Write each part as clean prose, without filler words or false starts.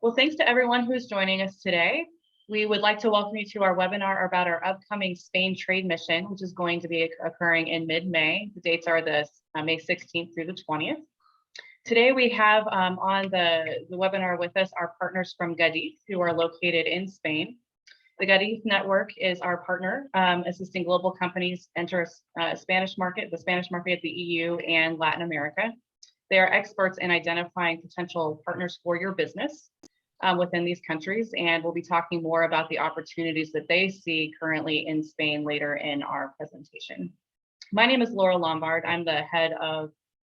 Well, thanks to everyone who's joining us today. We would like to welcome you to our webinar about our upcoming Spain trade mission, which is going to be occurring in mid-May. The dates are May 16th through the 20th. Today we have on the webinar with us our partners from Gadif, who are located in Spain. The Gadif network is our partner, assisting global companies enter the Spanish market at the EU and Latin America. They are experts in identifying potential partners for your business within these countries, and we'll be talking more about the opportunities that they see currently in Spain later in our presentation. My name is Laura Lombard. I'm the head of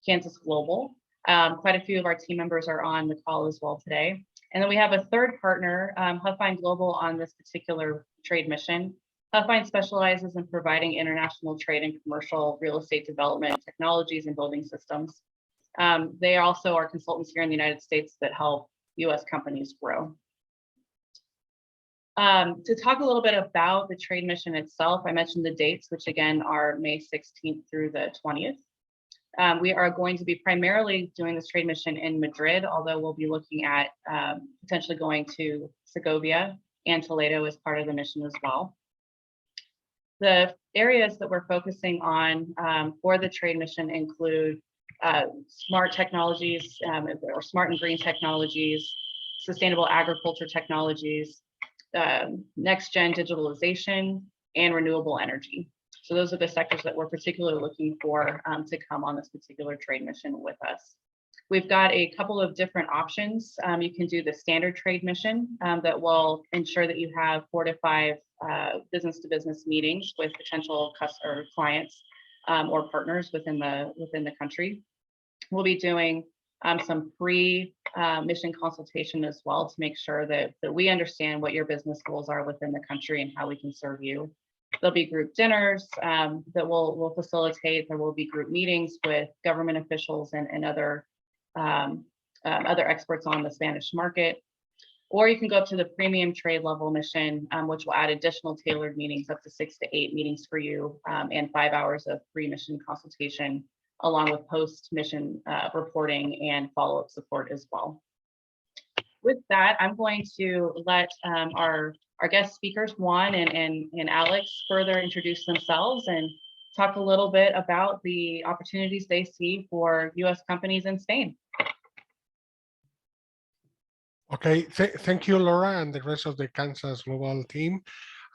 Kansas Global. Quite a few of our team members are on the call as well today. And then we have a third partner, Huffine Global, on this particular trade mission. Huffine specializes in providing international trade and commercial real estate development technologies and building systems. They also are consultants here in the United States that help U.S. companies grow. To talk a little bit about the trade mission itself, I mentioned the dates, which again are May 16th through the 20th. We are going to be primarily doing this trade mission in Madrid, although we'll be looking at potentially going to Segovia and Toledo as part of the mission as well. The areas that we're focusing on for the trade mission include smart technologies, or smart and green technologies, sustainable agriculture technologies, next-gen digitalization, and renewable energy. So those are the sectors that we're particularly looking for to come on this particular trade mission with us. We've got a couple of different options. You can do the standard trade mission that will ensure that you have 4 to 5 business-to-business meetings with potential clients or partners within the country. We'll be doing some pre-mission consultation as well to make sure that we understand what your business goals are within the country and how we can serve you. There'll be group dinners that we'll facilitate. There will be group meetings with government officials and other experts on the Spanish market. Or you can go up to the premium trade level mission, which will add additional tailored meetings, up to 6 to 8 meetings for you, and 5 hours of pre-mission consultation, along with post-mission reporting and follow-up support as well. With that, I'm going to let our guest speakers, Juan and Alex, further introduce themselves and talk a little bit about the opportunities they see for U.S. companies in Spain. Okay, thank you, Laura, and the rest of the Kansas Global team.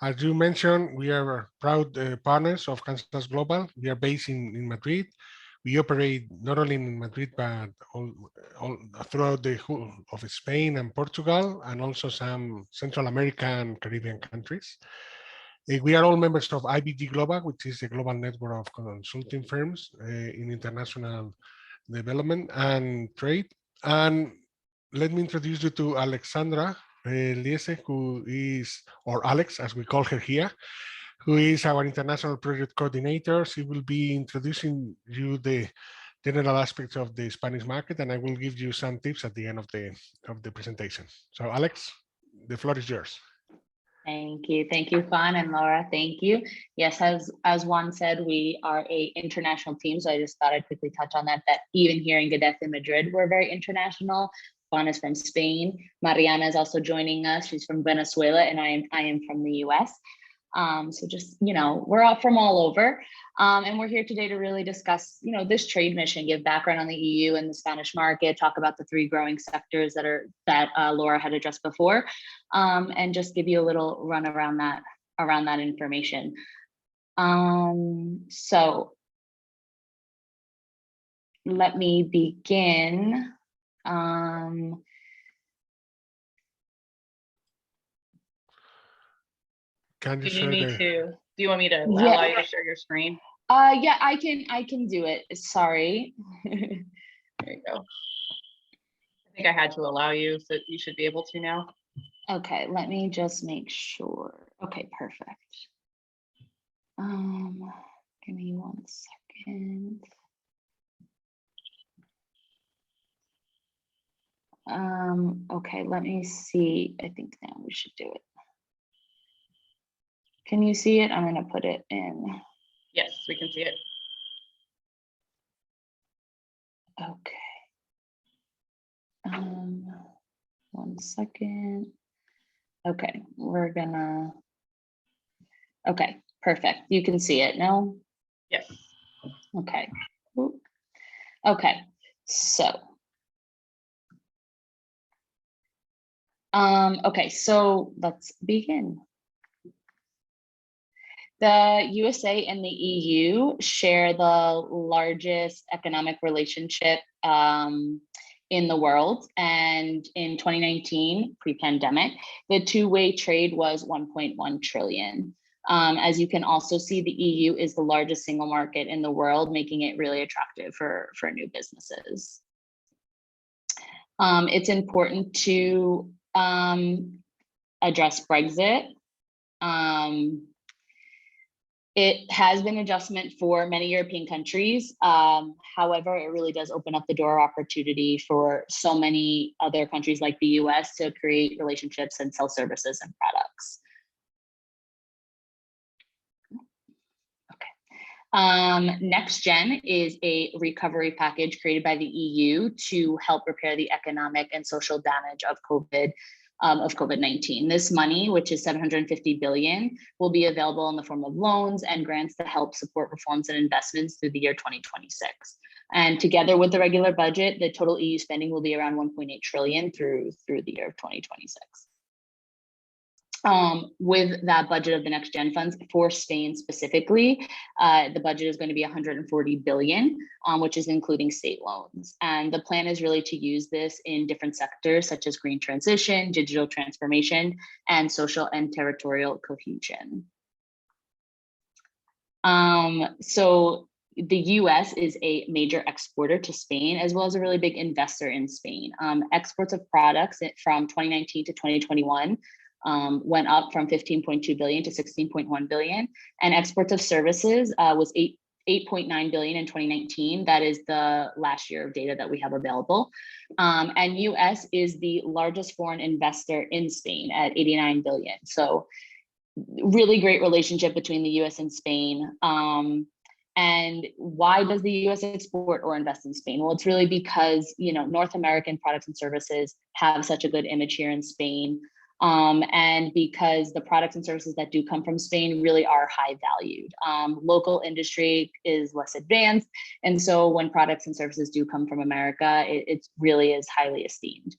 As you mentioned, we are proud partners of Kansas Global. We are based in Madrid. We operate not only in Madrid, but all throughout the whole of Spain and Portugal, and also some Central American and Caribbean countries. We are all members of IBG Global, which is a global network of consulting firms in international development and trade. And let me introduce you to Alexandra Liese, who is, or Alex, as we call her here, who is our international project coordinator. She will be introducing you the general aspects of the Spanish market, and I will give you some tips at the end of the presentation. So Alex, the floor is yours. Thank you, Juan and Laura. Thank you. Yes, as Juan said, we are an international team, so I just thought I'd quickly touch on that. That even here in Gadif in Madrid, we're very international. Juan is from Spain. Mariana is also joining us. She's from Venezuela, and I am from the U.S. So just, we're all from all over. And we're here today to really discuss, this trade mission, give background on the EU and the Spanish market, talk about the 3 growing sectors that Laura had addressed before, and just give you a little run around that information. So let me begin. Can you do you want me to allow you to share your screen? Yeah, I can do it. Sorry. There you go. I think I had to allow you, so you should be able to now. Okay, let me just make sure. Okay, perfect. Give me 1 second. Okay, let me see. I think now we should do it. Can you see it? I'm going to put it in. Yes, we can see it. Okay. 1 second. Okay, okay, perfect. You can see it, no? Yes. Okay. Oop. Okay, so. Okay, so let's begin. The USA and the EU share the largest economic relationship in the world. And in 2019, pre-pandemic, the two-way trade was 1.1 trillion. As you can also see, the EU is the largest single market in the world, making it really attractive for new businesses. It's important to address Brexit. It has been an adjustment for many European countries. However, it really does open up the door opportunity for so many other countries like the US to create relationships and sell services and products. Nextgen is a recovery package created by the EU to help repair the economic and social damage of COVID-19. This money, which is 750 billion, will be available in the form of loans and grants to help support reforms and investments through the year 2026. And together with the regular budget, the total EU spending will be around 1.8 trillion through the year of 2026. With that budget of the Nextgen funds for Spain specifically, the budget is going to be 140 billion, which is including state loans. And the plan is really to use this in different sectors such as green transition, digital transformation, and social and territorial cohesion. So the US is a major exporter to Spain, as well as a really big investor in Spain. Exports of products from 2019 to 2021 went up from 15.2 billion to 16.1 billion, and exports of services was 8.9 billion in 2019. That is the last year of data that we have available. And US is the largest foreign investor in Spain at 89 billion. So really great relationship between the US and Spain. And why does the US export or invest in Spain? Well, it's really because, you know, North American products and services have such a good image here in Spain. And because the products and services that do come from Spain really are high valued. Local industry is less advanced. And so when products and services do come from America, it really is highly esteemed.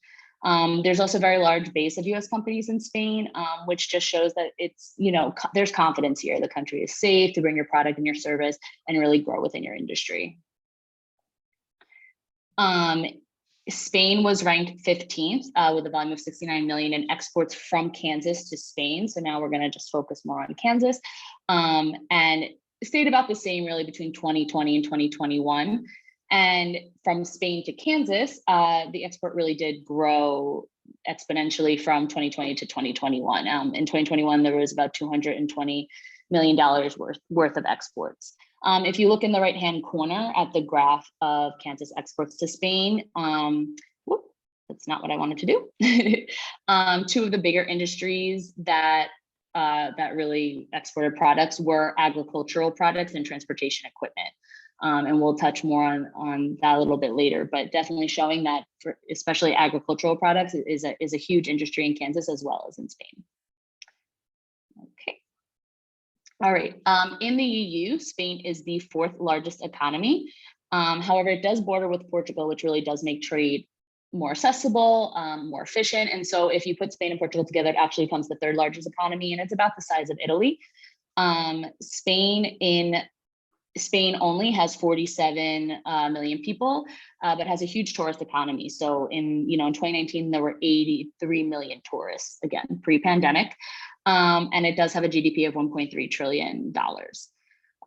There's also a very large base of US companies in Spain, which just shows that it's, you know, there's confidence here. The country is safe to bring your product and your service and really grow within your industry. Spain was ranked 15th with a volume of 69 million in exports from Kansas to Spain. So now we're going to just focus more on Kansas, and stayed about the same really between 2020 and 2021. And from Spain to Kansas, the export really did grow exponentially from 2020 to 2021. In 2021, there was about $220 million worth of exports. If you look in the right-hand corner at the graph of Kansas exports to Spain, that's not what I wanted to do. Two of the bigger industries that really exported products were agricultural products and transportation equipment. And we'll touch more on that a little bit later, but definitely showing that for especially agricultural products is a huge industry in Kansas as well as in Spain. Okay. All right, in the EU, Spain is the 4th largest economy. However, it does border with Portugal, which really does make trade more accessible, more efficient. And so if you put Spain and Portugal together, it actually becomes the 3rd largest economy, and it's about the size of Italy. Spain only has 47 million people, but has a huge tourist economy. So in 2019, there were 83 million tourists, again, pre-pandemic. And it does have a GDP of $1.3 trillion. 70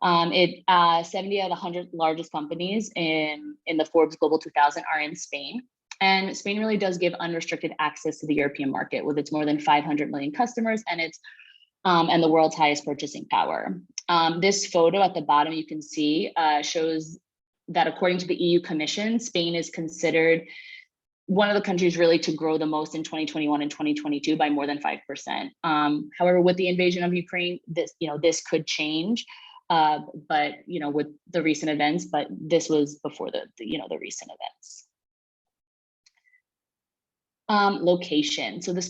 out of the 100 largest companies in the Forbes Global 2000 are in Spain. And Spain really does give unrestricted access to the European market with its more than 500 million customers and its and the world's highest purchasing power. This photo at the bottom, you can see, shows that according to the EU Commission, Spain is considered one of the countries really to grow the most in 2021 and 2022 by more than 5%. However, with the invasion of Ukraine, this could change, but with the recent events, but this was before the recent events. Location. So the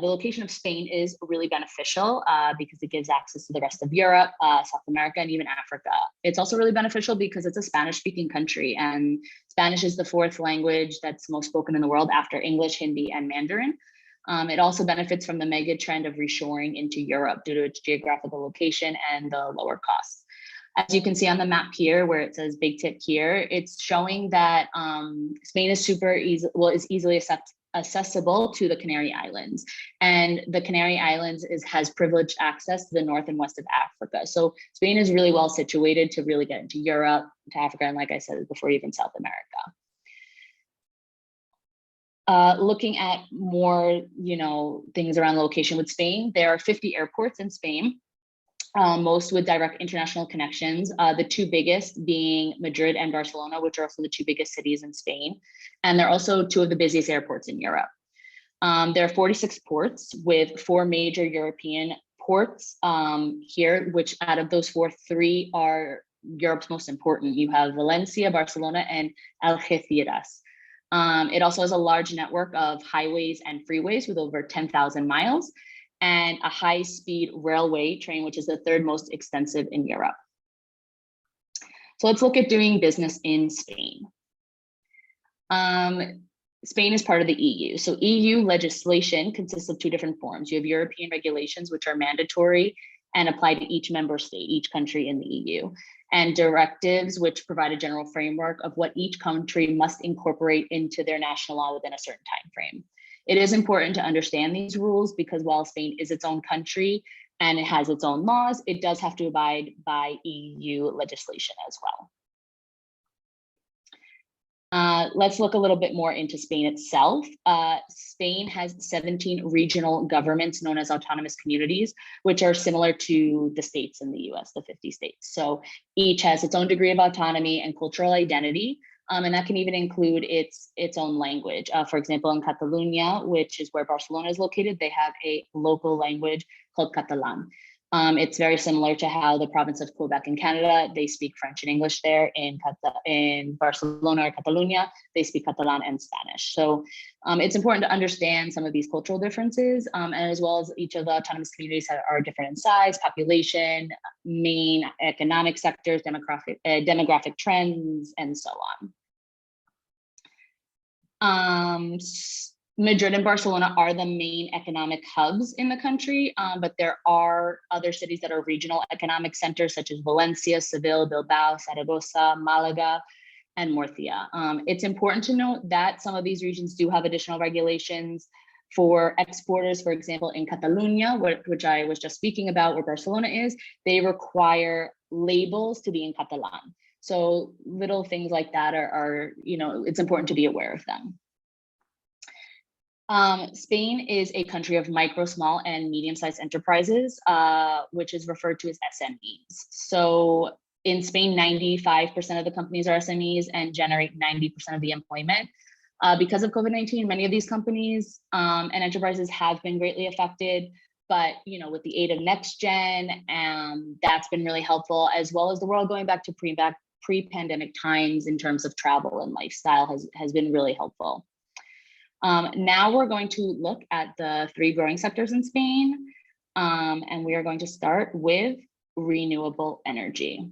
location of Spain is really beneficial because it gives access to the rest of Europe, South America, and even Africa. It's also really beneficial because it's a Spanish-speaking country, and Spanish is the fourth language that's most spoken in the world after English, Hindi, and Mandarin. It also benefits from the mega trend of reshoring into Europe due to its geographical location and the lower costs. As you can see on the map here, where it says big tip here, it's showing that Spain is is easily accessible to the Canary Islands, and the Canary Islands has privileged access to the north and west of Africa. So Spain is really well situated to really get into Europe, to Africa, and like I said before, even South America. Looking at more, things around location with Spain, there are 50 airports in Spain. Most with direct international connections, the two biggest being Madrid and Barcelona, which are also the two biggest cities in Spain. And they're also two of the busiest airports in Europe. There are 46 ports with 4 major European ports here, which out of those 4, 3 are Europe's most important. You have Valencia, Barcelona, and Algeciras. It also has a large network of highways and freeways with over 10,000 miles. And a high-speed railway train, which is the 3rd most extensive in Europe. So let's look at doing business in Spain. Spain is part of the EU. So EU legislation consists of 2 different forms. You have European regulations, which are mandatory and apply to each member state, each country in the EU, and directives, which provide a general framework of what each country must incorporate into their national law within a certain time frame. It is important to understand these rules because while Spain is its own country and it has its own laws, it does have to abide by EU legislation as well. Let's look a little bit more into Spain itself. Spain has 17 regional governments known as autonomous communities, which are similar to the states in the U.S., the 50 states. So each has its own degree of autonomy and cultural identity. And that can even include its own language. For example, in Catalonia, which is where Barcelona is located, they have a local language called Catalan. It's very similar to how the province of Quebec in Canada, they speak French and English there. In Barcelona or Catalonia, they speak Catalan and Spanish. So it's important to understand some of these cultural differences, and as well as each of the autonomous communities are different in size, population, main economic sectors, demographic trends, and so on. Madrid and Barcelona are the main economic hubs in the country, but there are other cities that are regional economic centers such as Valencia, Seville, Bilbao, Zaragoza, Malaga, and Murcia. It's important to note that some of these regions do have additional regulations for exporters. For example, in Catalonia, which I was just speaking about, where Barcelona is, they require labels to be in Catalan. So little things like that are it's important to be aware of them. Spain is a country of micro, small, and medium-sized enterprises, which is referred to as SMEs. So in Spain, 95% of the companies are SMEs and generate 90% of the employment. Because of COVID-19, many of these companies and enterprises have been greatly affected. But with the aid of Nextgen, that's been really helpful, as well as the world going back to pre-pandemic times in terms of travel and lifestyle has been really helpful. Now we're going to look at the 3 growing sectors in Spain, and we are going to start with renewable energy.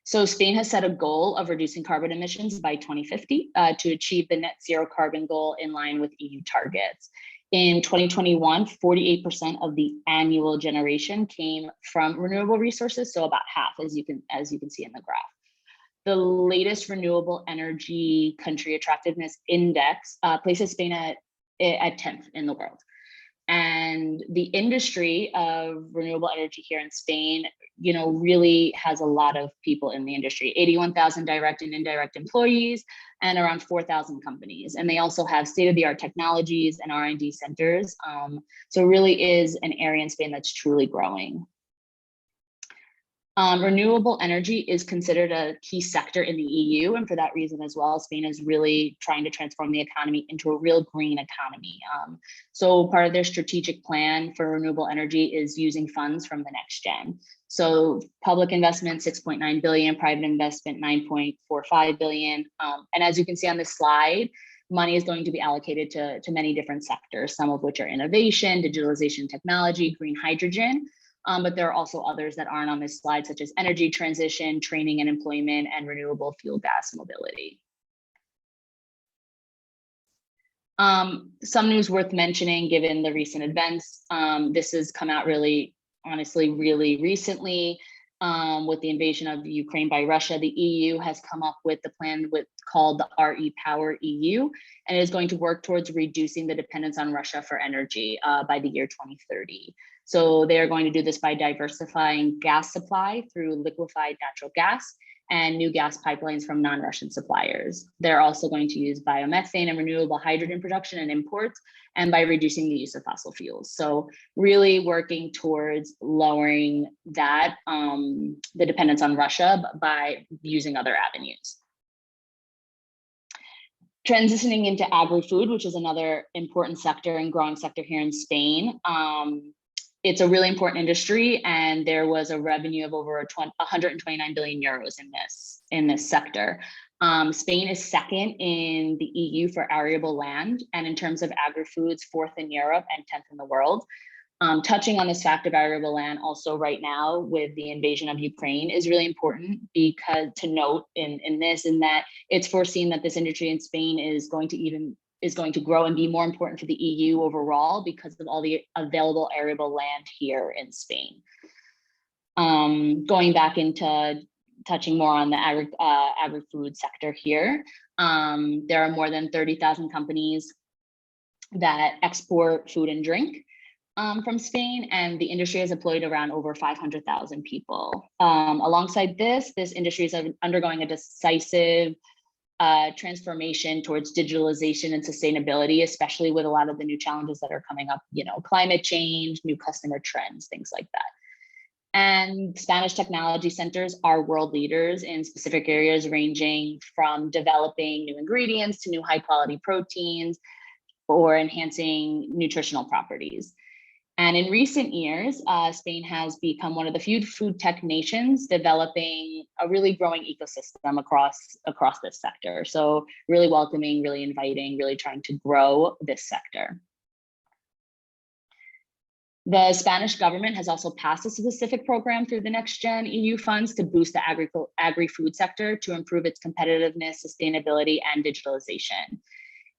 So Spain has set a goal of reducing carbon emissions by 2050 to achieve the net zero carbon goal in line with EU targets. In 2021, 48% of the annual generation came from renewable resources, so about half, as you can see in the graph. The latest renewable energy country attractiveness index places Spain at 10th in the world. And the industry of renewable energy here in Spain, really has a lot of people in the industry, 81,000 direct and indirect employees and around 4,000 companies. And they also have state-of-the-art technologies and R&D centers. So it really is an area in Spain that's truly growing. Renewable energy is considered a key sector in the EU, and for that reason as well, Spain is really trying to transform the economy into a real green economy. So part of their strategic plan for renewable energy is using funds from the Nextgen. So public investment, 6.9 billion, private investment, 9.45 billion. And as you can see on this slide, money is going to be allocated to many different sectors, some of which are innovation, digitalization, technology, green hydrogen. But there are also others that aren't on this slide, such as energy transition, training and employment, and renewable fuel gas mobility. Some news worth mentioning given the recent events. This has come out honestly, really recently. With the invasion of Ukraine by Russia, the EU has come up with the plan called the REPower EU, and it is going to work towards reducing the dependence on Russia for energy by the year 2030. So they are going to do this by diversifying gas supply through liquefied natural gas and new gas pipelines from non-Russian suppliers. They're also going to use biomethane and renewable hydrogen production and imports, and by reducing the use of fossil fuels. So really working towards lowering that, the dependence on Russia by using other avenues. Transitioning into agri-food, which is another important sector and growing sector here in Spain. It's a really important industry, and there was a revenue of over 129 billion euros in this sector. Spain is second in the EU for arable land, and in terms of agri-foods, fourth in Europe and 10th in the world. Touching on this fact of arable land also right now with the invasion of Ukraine is really important, because to note in that it's foreseen that this industry in Spain is going to grow and be more important for the EU overall because of all the available arable land here in Spain. Going back into touching more on the agri-food sector here, there are more than 30,000 companies that export food and drink from Spain, and the industry has employed around over 500,000 people. Alongside this industry is undergoing a decisive transformation towards digitalization and sustainability, especially with a lot of the new challenges that are coming up, climate change, new customer trends, things like that. And Spanish technology centers are world leaders in specific areas ranging from developing new ingredients to new high quality proteins or enhancing nutritional properties. And in recent years, Spain has become one of the few food tech nations developing a really growing ecosystem across this sector. So really welcoming, really inviting, really trying to grow this sector. The Spanish government has also passed a specific program through the Nextgen EU funds to boost the agri-food sector to improve its competitiveness, sustainability, and digitalization.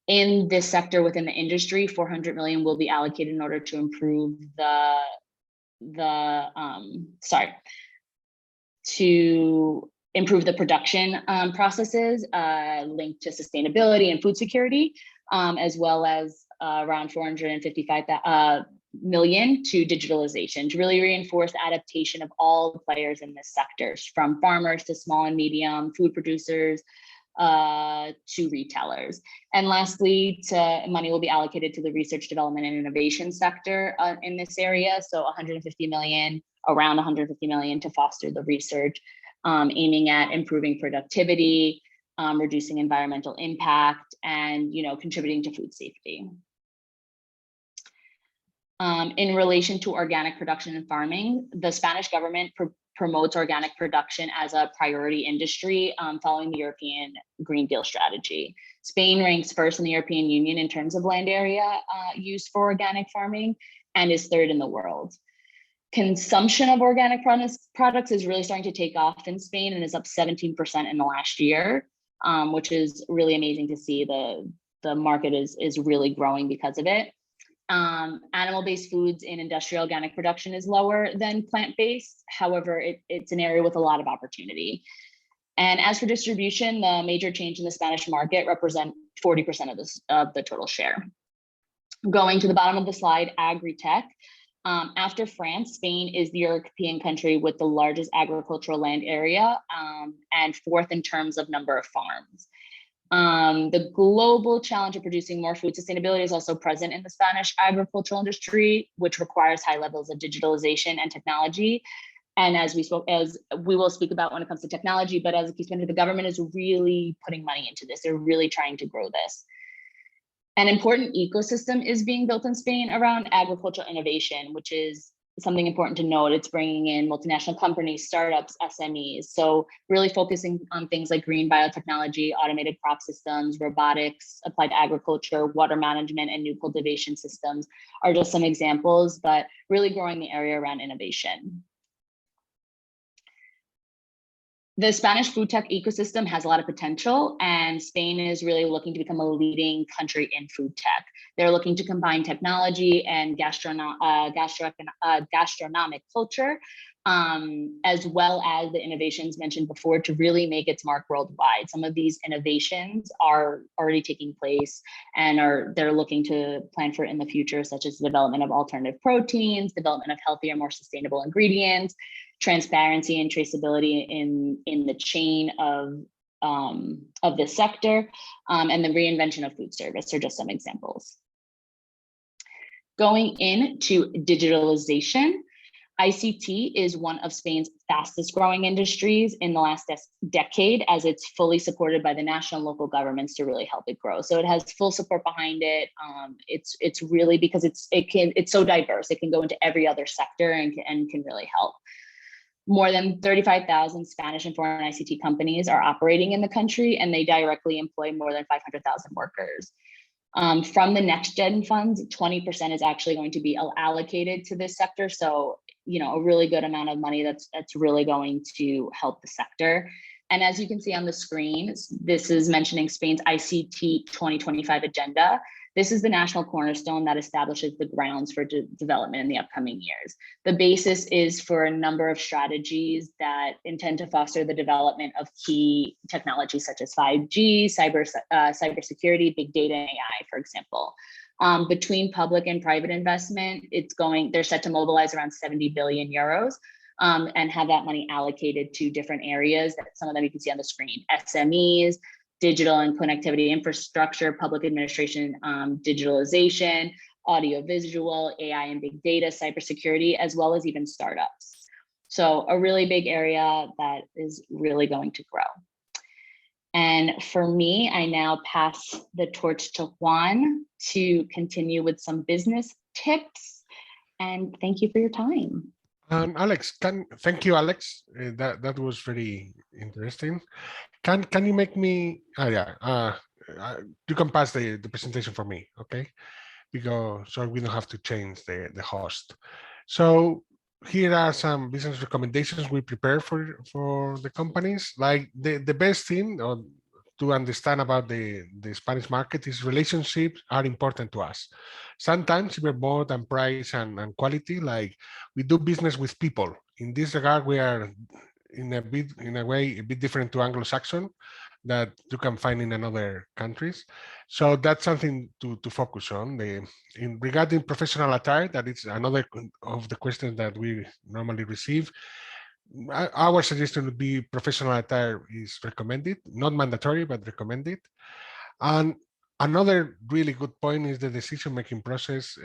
In this sector within the industry, 400 million will be allocated in order to improve improve the production processes linked to sustainability and food security, as well as around 455 million to digitalization to really reinforce adaptation of all the players in this sector, from farmers to small and medium food producers to retailers. And lastly, money will be allocated to the research, development, and innovation sector in this area. So around 150 million to foster the research, aiming at improving productivity, reducing environmental impact, and contributing to food safety. In relation to organic production and farming, the Spanish government promotes organic production as a priority industry following the European Green Deal strategy. Spain ranks first in the European Union in terms of land area used for organic farming and is third in the world. Consumption of organic products is really starting to take off in Spain and is up 17% in the last year, which is really amazing to see. The market is really growing because of it. Animal-based foods in industrial organic production is lower than plant-based. However, it's an area with a lot of opportunity. And as for distribution, the major change in the Spanish market represent 40% of the total share. Going to the bottom of the slide, agri-tech. After France, Spain is the European country with the largest agricultural land area and fourth in terms of number of farms. The global challenge of producing more food sustainability is also present in the Spanish agricultural industry, which requires high levels of digitalization and technology. And as we will speak about when it comes to technology, but as a key spender, the government is really putting money into this. They're really trying to grow this. An important ecosystem is being built in Spain around agricultural innovation, which is something important to note, it's bringing in multinational companies, startups, SMEs. So really focusing on things like green biotechnology, automated crop systems, robotics, applied agriculture, water management, and new cultivation systems are just some examples, but really growing the area around innovation. The Spanish food tech ecosystem has a lot of potential, and Spain is really looking to become a leading country in food tech. They're looking to combine technology and gastronomic culture, as well as the innovations mentioned before, to really make its mark worldwide. Some of these innovations are already taking place and they're looking to plan for in the future, such as the development of alternative proteins, development of healthier, more sustainable ingredients, transparency and traceability in the chain of this sector, and the reinvention of food service are just some examples. Going into digitalization, ICT is one of Spain's fastest growing industries in the last decade, as it's fully supported by the national and local governments to really help it grow. So it has full support behind it. It's really because it's so diverse. It can go into every other sector and can really help. More than 35,000 Spanish and foreign ICT companies are operating in the country, and they directly employ more than 500,000 workers. From the Nextgen funds, 20% is actually going to be allocated to this sector. So, a really good amount of money that's really going to help the sector. And as you can see on the screen, this is mentioning Spain's ICT 2025 agenda. This is the national cornerstone that establishes the grounds for development in the upcoming years. The basis is for a number of strategies that intend to foster the development of key technologies such as 5G, cybersecurity, big data, and AI, for example. Between public and private investment, they're set to mobilize around 70 billion euros. And have that money allocated to different areas. Some of them you can see on the screen: SMEs, digital and connectivity infrastructure, public administration, digitalization, audiovisual, AI and big data, cybersecurity, as well as even startups. So a really big area that is really going to grow. And for me, I now pass the torch to Juan to continue with some business tips. And thank you for your time. Alex, thank you, Alex. That was very interesting. Can you make me? You can pass the presentation for me, okay? Because so we don't have to change the host. So here are some business recommendations we prepare for the companies. Like the best thing to understand about the Spanish market is relationships are important to us. Sometimes even more than price and quality. Like we do business with people. In this regard, we are in a way a bit different to Anglo-Saxon that you can find in other countries. So that's something to focus on. Regarding professional attire, that is another of the questions that we normally receive. Our suggestion would be professional attire is recommended, not mandatory, but recommended. And another really good point is the decision-making process,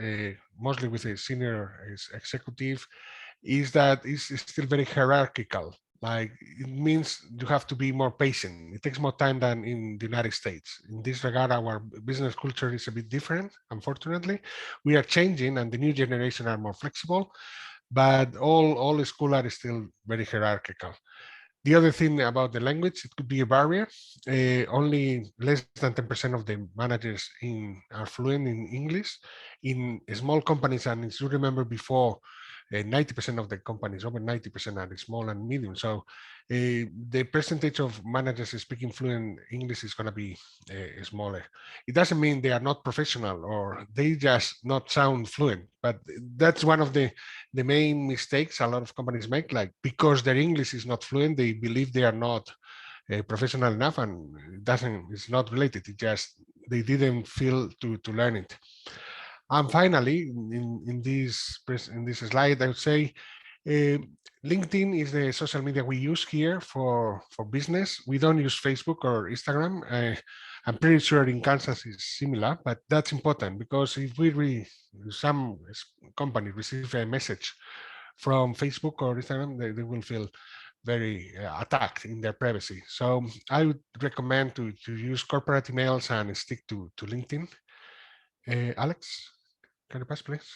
mostly with a senior executive, is that it's still very hierarchical. Like it means you have to be more patient. It takes more time than in the United States. In this regard, our business culture is a bit different, unfortunately. We are changing and the new generation are more flexible, but all schools are still very hierarchical. The other thing about the language, it could be a barrier. Only less than 10% of the managers are fluent in English. In small companies, and as you remember before, 90% of the companies, over 90% are small and medium. So the percentage of managers speaking fluent English is going to be smaller. It doesn't mean they are not professional or they just not sound fluent, but that's one of the main mistakes a lot of companies make. Like because their English is not fluent, they believe they are not professional enough, and it's not related. It just they didn't feel to learn it. And finally, in this slide, I would say LinkedIn is the social media we use here for business. We don't use Facebook or Instagram. I'm pretty sure in Kansas is similar, but that's important because if some company receive a message from Facebook or Instagram, they will feel very attacked in their privacy. So I would recommend to use corporate emails and stick to LinkedIn. Alex? Can you pass, please?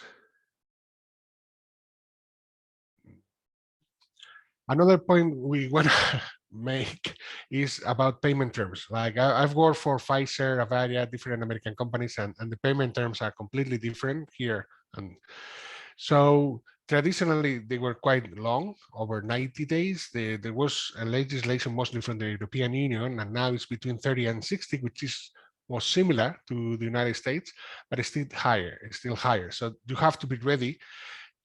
Another point we want to make is about payment terms. Like I've worked for Pfizer, Avaria, different American companies, and the payment terms are completely different here. And so traditionally, they were quite long, over 90 days. There was a legislation mostly from the European Union, and now it's between 30 and 60, which is more similar to the United States, but it's still higher. It's still higher. So you have to be ready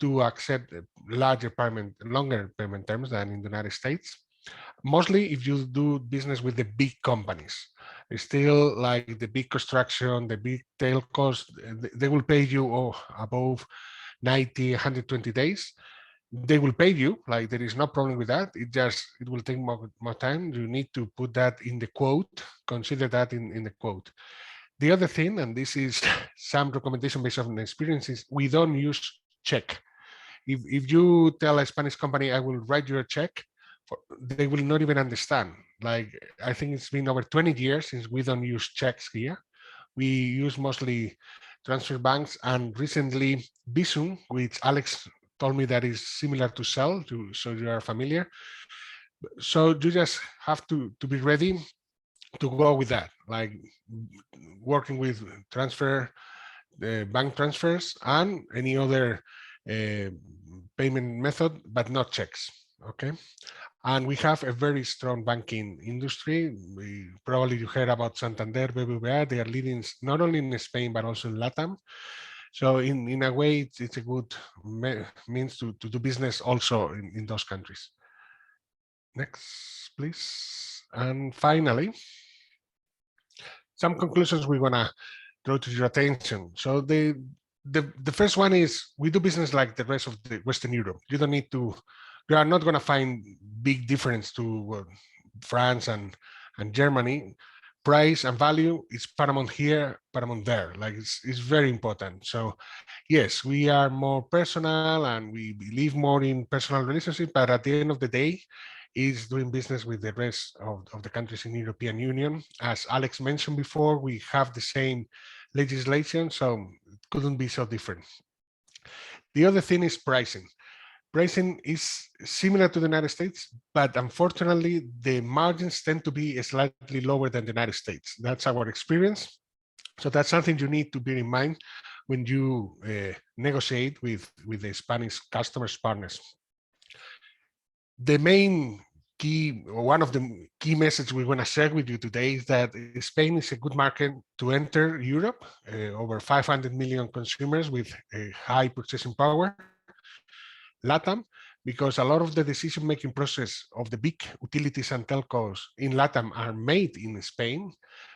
to accept longer payment terms than in the United States. Mostly if you do business with the big companies. It's still like the big construction, the big telcos, they will pay you above 90, 120 days. They will pay you, like there is no problem with that. It will take more time. You need to put that in the quote, consider that in the quote. The other thing, and this is some recommendation based on experiences, we don't use check. If you tell a Spanish company, I will write you a check, they will not even understand. Like, I think it's been over 20 years since we don't use checks here. We use mostly transfer banks, and recently Visum, which Alex told me that is similar to Cell, so you are familiar. So you just have to be ready to go with that, like working with bank transfers and any other payment method, but not checks. Okay. And we have a very strong banking industry. Probably you heard about Santander, BBVA. They are leading not only in Spain, but also in LATAM. So in a way, it's a good means to do business also in those countries. Next, please. And finally, some conclusions we want to draw to your attention. So the first one is we do business like the rest of the Western Europe. You don't need to, you are not going to find big difference to France and Germany. Price and value is paramount here, paramount there. Like it's very important. So yes, we are more personal and we believe more in personal relationships, but at the end of the day, is doing business with the rest of the countries in the European Union. As Alex mentioned before, we have the same legislation, so it couldn't be so different. The other thing is pricing. Pricing is similar to the United States, but unfortunately, the margins tend to be slightly lower than the United States. That's our experience. So that's something you need to bear in mind when you negotiate with the Spanish customers, partners. The main key, or one of the key messages we want to share with you today is that Spain is a good market to enter Europe, over 500 million consumers with a high purchasing power. LATAM, because a lot of the decision-making process of the big utilities and telcos in LATAM are made in Spain.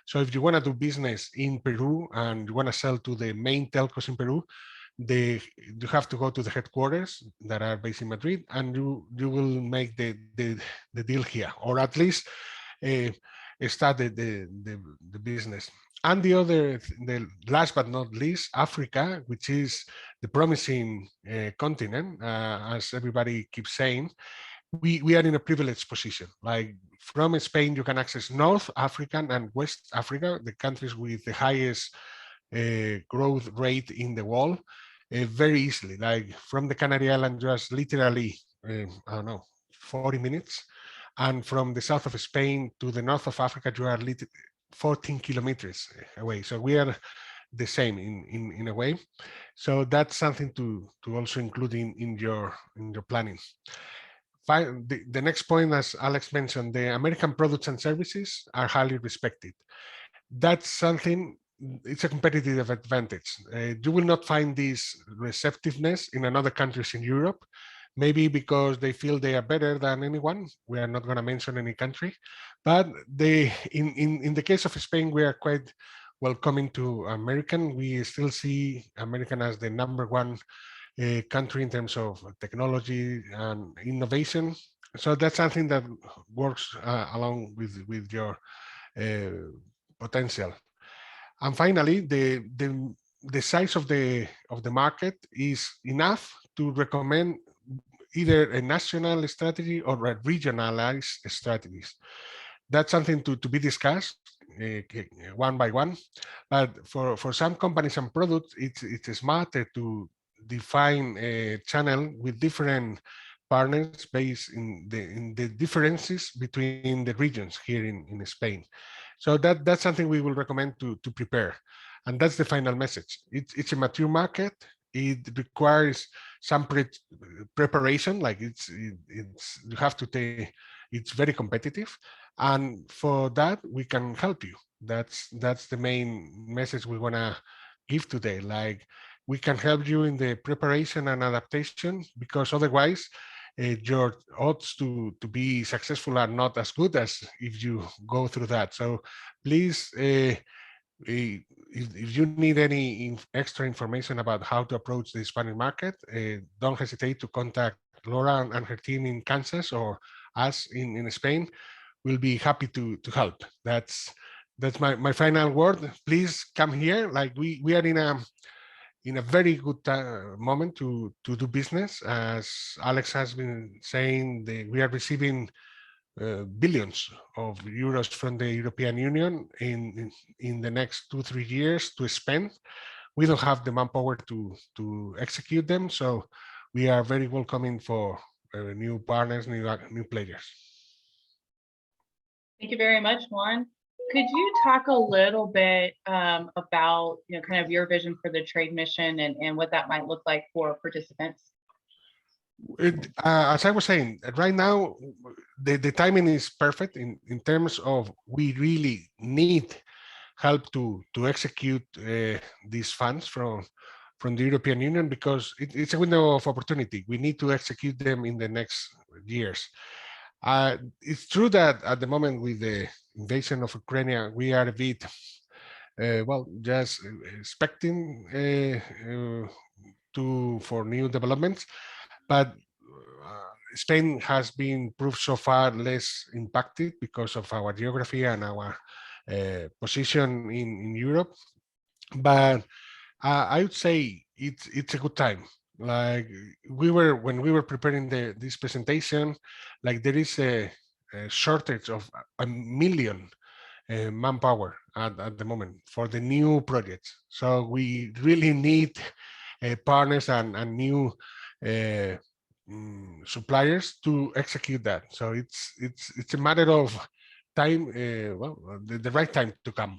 So if you want to do business in Peru and you want to sell to the main telcos in Peru, you have to go to the headquarters that are based in Madrid, and you will make the deal here, or at least start the business. And the last but not least, Africa, which is the promising continent, as everybody keeps saying, we are in a privileged position. Like from Spain, you can access North Africa and West Africa, the countries with the highest growth rate in the world, very easily. Like from the Canary Islands, just literally, I don't know, 40 minutes. And from the south of Spain to the north of Africa, you are 14 kilometers away. So we are the same in a way. So that's something to also include in your planning. The next point, as Alex mentioned, the American products and services are highly respected. That's something, it's a competitive advantage. You will not find this receptiveness in other countries in Europe, maybe because they feel they are better than anyone. We are not going to mention any country, but in the case of Spain, we are quite welcoming to American. We still see American as the #1 country in terms of technology and innovation. So that's something that works along with your potential. And finally, the size of the market is enough to recommend either a national strategy or a regionalized strategies. That's something to be discussed one by one. But for some companies and products, it's smarter to define a channel with different partners based in the differences between the regions here in Spain. So that's something we will recommend to prepare. And that's the final message. It's a mature market. It requires some preparation, like it's you have to take, it's very competitive. And for that, we can help you. That's the main message we want to give today. Like, we can help you in the preparation and adaptation, because otherwise your odds to be successful are not as good as if you go through that. So please, if you need any extra information about how to approach the Spanish market, don't hesitate to contact Laura and her team in Kansas, or us in Spain. We'll be happy to help. That's my final word. Please come here. Like, we are in a very good moment to do business. As Alex has been saying, we are receiving billions of euros from the European Union in the next 2-3 years to spend. We don't have the manpower to execute them, so we are very welcoming for new partners, new players. Thank you very much, Juan. Could you talk a little bit about, kind of your vision for the trade mission and what that might look like for participants? As I was saying, right now, the timing is perfect in terms of we really need help to execute these funds from the European Union, because it's a window of opportunity. We need to execute them in the next years. It's true that at the moment, with the invasion of Ukraine, we are a bit, well, just expecting for new developments. But Spain has been proved so far less impacted because of our geography and our position in Europe. But I would say it's a good time. Like, when we were preparing this presentation, like, there is a shortage of 1 million manpower at the moment for the new projects. So we really need partners and new suppliers to execute that. So it's a matter of time, well, the right time to come.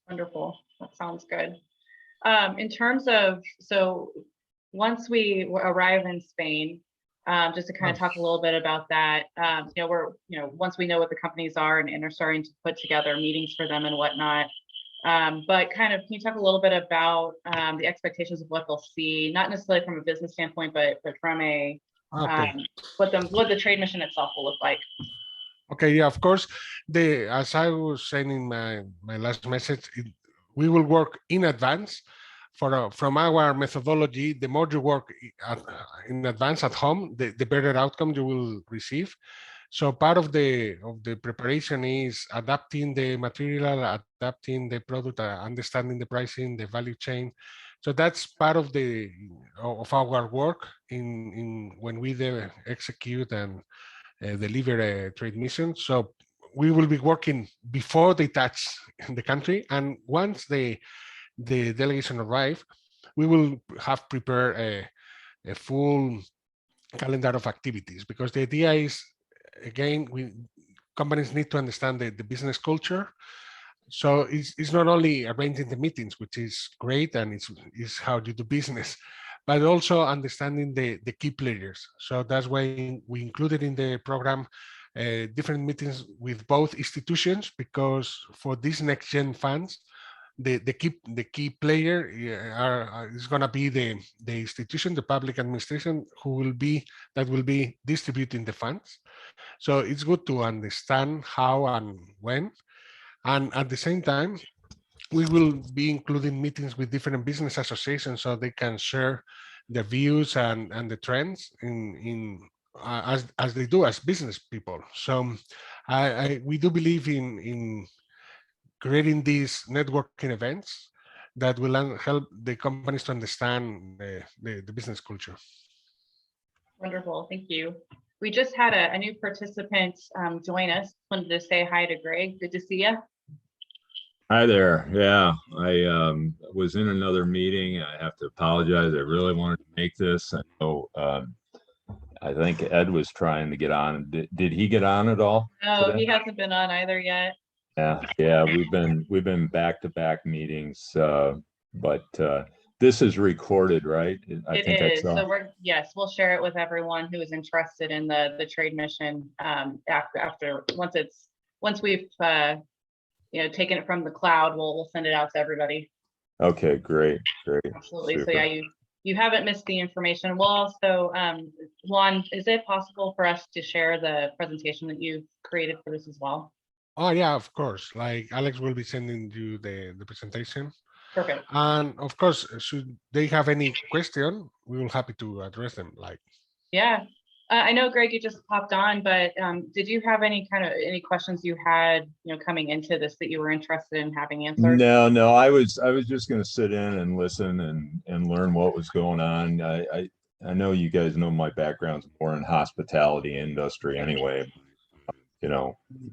Wonderful. That sounds good. In terms of, so once we arrive in Spain, just to kind of talk a little bit about that, once we know what the companies are and are starting to put together meetings for them and whatnot, but kind of, can you talk a little bit about the expectations of what they'll see, not necessarily from a business standpoint, but from a what the trade mission itself will look like? Okay, yeah, of course. As I was saying in my last message, we will work in advance. From our methodology, the more you work in advance at home, the better outcome you will receive. So part of the preparation is adapting the material, adapting the product, understanding the pricing, the value chain. So that's part of our work when we execute and deliver a trade mission. So we will be working before they touch the country, and once the delegation arrive, we will have prepared a full calendar of activities, because the idea is, again, companies need to understand the business culture. So it's not only arranging the meetings, which is great, and it's how you do business, but also understanding the key players. So that's why we included in the program different meetings with both institutions, because for these next gen funds, the key player is going to be the institution, the public administration, will be distributing the funds. So it's good to understand how and when. And at the same time, we will be including meetings with different business associations, so they can share their views and the trends as they do as business people. So we do believe in creating these networking events that will help the companies to understand the business culture. Wonderful, thank you. We just had a new participant join us. Wanted to say hi to Greg. Good to see you. Hi there. Yeah, I was in another meeting. I have to apologize. I really wanted to make this. I know I think Ed was trying to get on. Did he get on at all No, today? he hasn't been on either yet. Yeah, we've been back-to-back meetings, but this is recorded, right? I It think I is. saw. So yes, we'll share it with everyone who is interested in the trade mission after once we've taken it from the cloud, we'll send it out to everybody. Okay, great. Absolutely. Super. So yeah, you haven't missed the information. We'll also, Juan, is it possible for us to share the presentation that you created for this as well? Oh yeah, of course. Like Alex will be sending you the presentation. Perfect. And of course, should they have any question, we will happy to address them. Like, Yeah. I know, Greg, you just popped on, but did you have any questions you had, coming into this that you were interested in having answered? No, I was just going to sit in and listen and learn what was going on. I know you guys know my background's more in hospitality industry anyway.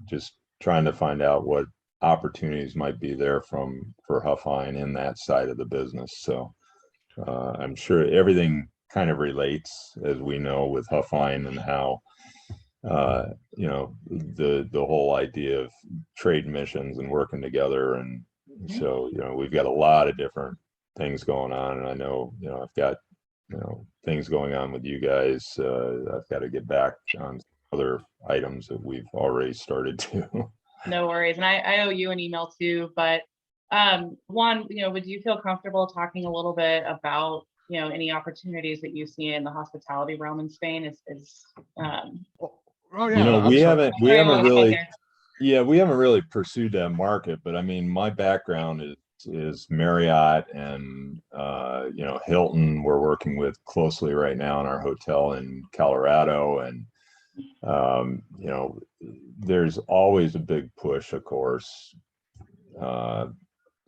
Just trying to find out what opportunities might be there for Huffine in that side of the business. So I'm sure everything kind of relates, as we know, with Huffine and how the whole idea of trade missions and working together. And so we've got a lot of different things going on, and I know I've got things going on with you guys. I've got to get back on other items that we've already started to. No worries. And I owe you an email too, but Juan, would you feel comfortable talking a little bit about any opportunities that you see in the hospitality realm in Spain? oh yeah, we absolutely. haven't really pursued that market, but I mean, my background is Marriott and Hilton. We're working with closely right now in our hotel in Colorado, and there's always a big push, of course,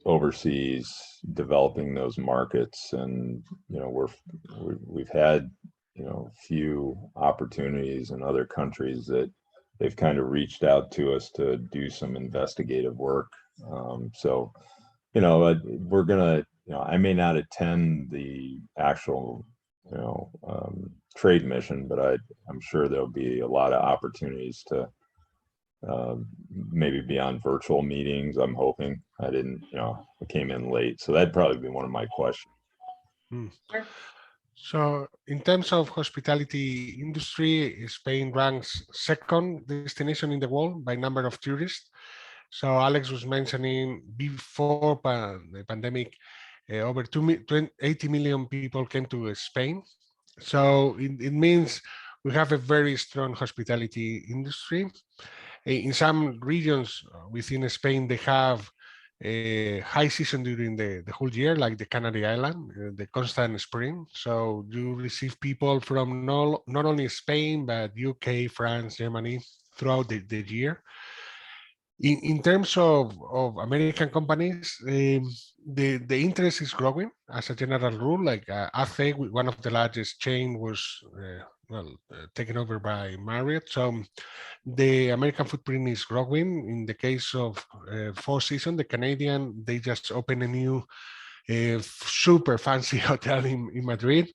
overseas, developing those markets. And we've had few opportunities in other countries that they've kind of reached out to us to do some investigative work. So we're gonna, I may not attend the actual trade mission, but I'm sure there'll be a lot of opportunities to maybe be on virtual meetings. I'm hoping. I came in late, so that'd probably be one of my questions. Sure. So in terms of hospitality industry, Spain ranks second destination in the world by number of tourists. So Alex was mentioning before the pandemic, over 80 million people came to Spain. So it means we have a very strong hospitality industry. In some regions within Spain, they have a high season during the whole year, like the Canary Island, the constant spring. So you receive people from not only Spain, but UK, France, Germany throughout the year. In terms of American companies, the interest is growing as a general rule. Like AFE, one of the largest chain, was taken over by Marriott. So the American footprint is growing. In the case of Four Seasons, the Canadian, they just opened a new super fancy hotel in Madrid.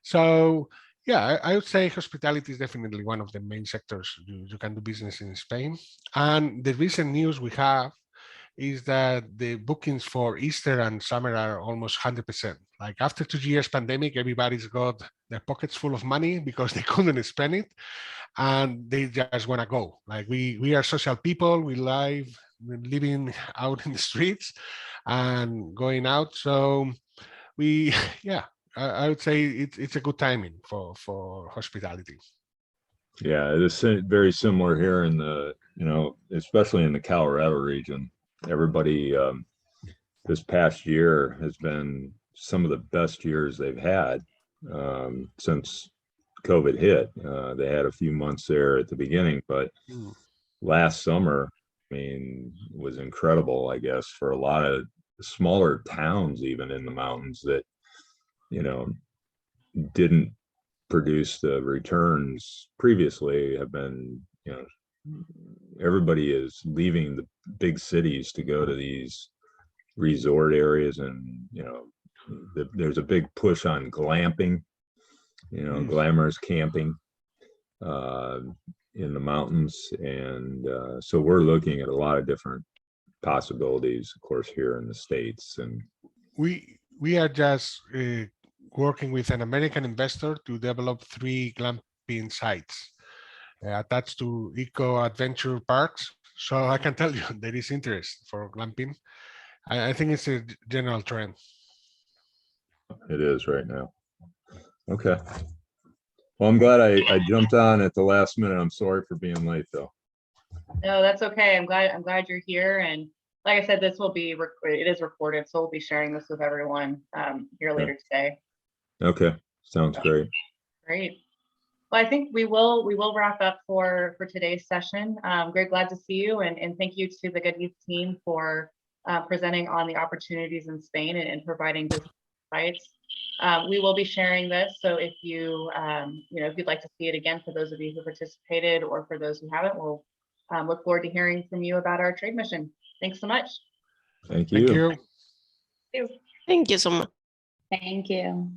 So yeah, I would say hospitality is definitely one of the main sectors you can do business in Spain. And the recent news we have is that the bookings for Easter and summer are almost 100%. Like after 2 years pandemic, everybody's got their pockets full of money because they couldn't spend it, and they just want to go. Like we are social people, we living out in the streets and going out. So yeah, I would say it's a good timing for hospitality. Yeah, it's very similar here in the, especially in the Colorado region. Everybody, this past year has been some of the best years they've had since COVID hit. They had a few months there at the beginning, but last summer, I mean, was incredible, I guess, for a lot of smaller towns, even in the mountains, that, didn't produce the returns previously. Have been, everybody is leaving the big cities to go to these resort areas, and there's a big push on glamping, glamorous camping. in the mountains. And so we're looking at a lot of different possibilities, of course, here in the States. And we are just working with an American investor to develop 3 glamping sites attached to eco adventure parks. So I can tell you there is interest for glamping. I think it's a general trend. it is right now. Okay. Well, I'm glad I jumped on at the last minute. I'm sorry for being late, though. No, that's okay. I'm glad you're here. And like I said, this will be it is recorded, so we'll be sharing this with everyone here later today. Okay, sounds great. Great. Well, I think we will wrap up for today's session. Very glad to see you, and thank you to the Good Youth team for presenting on the opportunities in Spain and providing business insights. We will be sharing this, so if you if you'd like to see it again, for those of you who participated or for those who haven't, we'll look forward to hearing from you about our trade mission. Thanks so much. Thank you. Thank you. Thank you so much. Thank you.